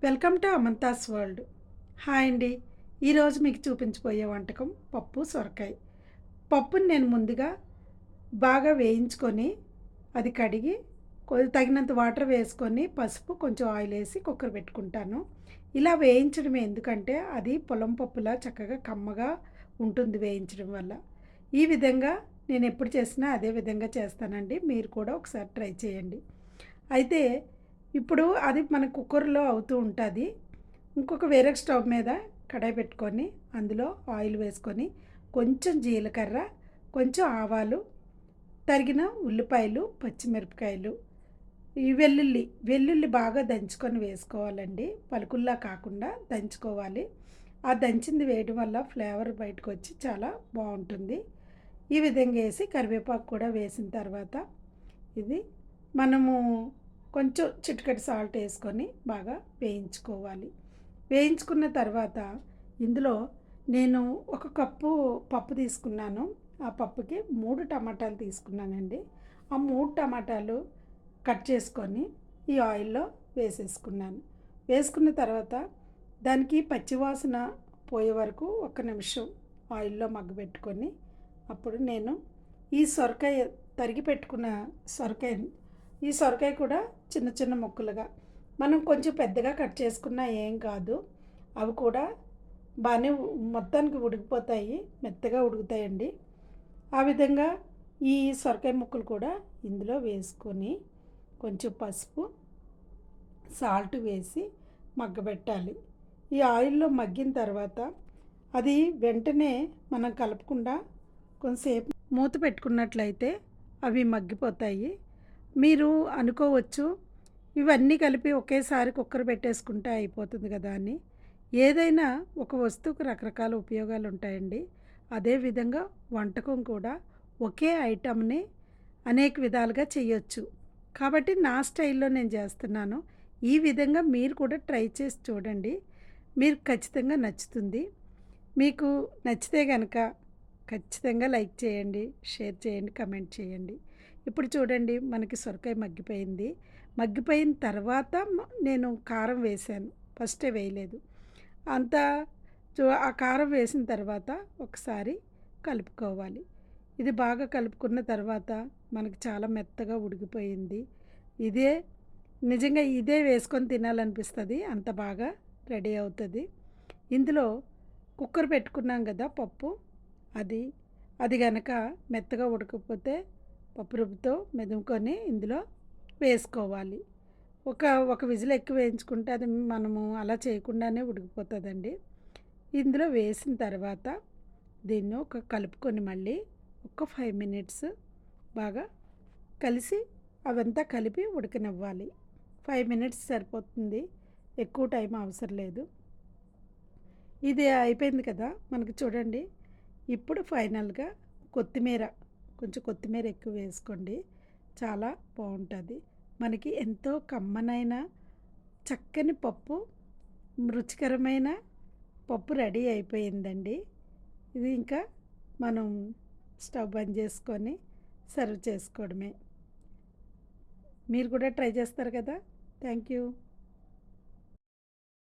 Welcome to Amantha's world. Hi అండి. ఈరోజు మీకు చూపించబోయే వంటకం పప్పు సొరకాయ. పప్పుని నేను ముందుగా బాగా వేయించుకొని అది కడిగి తగినంత వాటర్ వేసుకొని పసుపు కొంచెం ఆయిల్ వేసి కుక్కర్ పెట్టుకుంటాను. ఇలా వేయించడం ఎందుకంటే అది పొలం పప్పులా చక్కగా కమ్మగా ఉంటుంది వేయించడం వల్ల. ఈ విధంగా నేను ఎప్పుడు చేసినా అదే విధంగా చేస్తానండి. మీరు కూడా ఒకసారి ట్రై చేయండి. అయితే ఇప్పుడు అది మన కుక్కర్‌లో అవుతూ ఉంటది. ఇంకొక వేరే స్టవ్ మీద కడాయి పెట్టుకొని, అందులో ఆయిల్ వేసుకొని, కొంచెం జీలకర్ర, కొంచెం ఆవాలు, తరిగిన ఉల్లిపాయలు, పచ్చిమిరపకాయలు, ఈ వెల్లుల్లి బాగా దంచుకొని వేసుకోవాలండి. పలుకుల్లా కాకుండా దంచుకోవాలి. ఆ దంచింది వేయడం వల్ల ఫ్లేవర్ బయటకొచ్చి చాలా బావుంటుంది. ఈ విధంగా ఏసి కరివేపాకు కూడా వేసిన తర్వాత ఇది మనము కొంచెం చిటికెడు సాల్ట్ వేసుకొని బాగా వేయించుకోవాలి. వేయించుకున్న తర్వాత ఇందులో నేను ఒక కప్పు పప్పు తీసుకున్నాను. ఆ పప్పుకి 3 టమాటాలు తీసుకున్నానండి. ఆ 3 టమాటాలు కట్ చేసుకొని ఈ ఆయిల్‌లో వేసేసుకున్నాను. వేసుకున్న తర్వాత దానికి పచ్చివాసన పోయే వరకు ఒక్క నిమిషం ఆయిల్‌లో మగ్గబెట్టుకొని అప్పుడు నేను ఈ సొరకాయ తరిగి పెట్టుకున్న సొరకాయ ఈ సొరకాయ కూడా చిన్న చిన్న ముక్కలుగా మనం కొంచెం పెద్దగా కట్ చేసుకున్నా ఏం కాదు. అవి కూడా బాగానే మొత్తానికి ఉడికిపోతాయి, మెత్తగా ఉడుకుతాయండి. ఆ విధంగా ఈ సొరకాయ ముక్కలు కూడా ఇందులో వేసుకొని కొంచెం పసుపు, సాల్ట్ వేసి మగ్గబెట్టాలి. ఈ ఆయిల్‌లో మగ్గిన తర్వాత అది వెంటనే మనం కలపకుండా కొంతసేపు మూత పెట్టుకున్నట్లయితే అవి మగ్గిపోతాయి. మీరు అనుకోవచ్చు, ఇవన్నీ కలిపి ఒకేసారి కుక్కర్ పెట్టేసుకుంటే అయిపోతుంది కదా అని. ఏదైనా ఒక వస్తువుకు రకరకాల ఉపయోగాలు ఉంటాయండి. అదేవిధంగా వంటకం కూడా ఒకే ఐటెమ్‌ని అనేక విధాలుగా చేయొచ్చు. కాబట్టి నా స్టైల్‌లో నేను చేస్తున్నాను. ఈ విధంగా మీరు కూడా ట్రై చేసి చూడండి. మీరు ఖచ్చితంగా నచ్చుతుంది. మీకు నచ్చితే గనక ఖచ్చితంగా లైక్ చేయండి, షేర్ చేయండి, కమెంట్ చేయండి. ఇప్పుడు చూడండి మనకి సొరకాయ మగ్గిపోయింది. మగ్గిపోయిన తర్వాత నేను కారం వేశాను. ఫస్టే వేయలేదు. అంతా ఆ కారం వేసిన తర్వాత ఒకసారి కలుపుకోవాలి. ఇది బాగా కలుపుకున్న తర్వాత మనకి చాలా మెత్తగా ఉడికిపోయింది. ఇదే నిజంగా ఇదే వేసుకొని తినాలనిపిస్తది. అంత బాగా రెడీ అవుతది. ఇందులో కుక్కర్ పెట్టుకున్నాం కదా పప్పు, అది అది గనక మెత్తగా ఉడకకపోతే పప్పు రుబ్బుతో మెదుముకొని ఇందులో వేసుకోవాలి. ఒక ఒక విజిల్ ఎక్కువ వేయించుకుంటే అది మనము అలా చేయకుండానే ఉడికిపోతుందండి. ఇందులో వేసిన తర్వాత దీన్ని ఒక కలుపుకొని మళ్ళీ ఒక 5 మినిట్స్ బాగా కలిసి అవంతా కలిపి ఉడకనివ్వాలి. 5 మినిట్స్ సరిపోతుంది. ఎక్కువ టైం అవసరం లేదు. ఇది అయిపోయింది కదా! మనకి చూడండి. ఇప్పుడు ఫైనల్‌గా కొత్తిమీర, కొంచెం కొత్తిమీర ఎక్కువ వేసుకోండి. చాలా బావుంటది. మనకి ఎంతో కమ్మనైన, చక్కని పప్పు, రుచికరమైన పప్పు రెడీ అయిపోయిందండి. ఇది ఇంకా మనం స్టవ్ బంద్ చేసుకొని సర్వ్ చేసుకోవడమే. మీరు కూడా ట్రై చేస్తారు కదా! Thank you.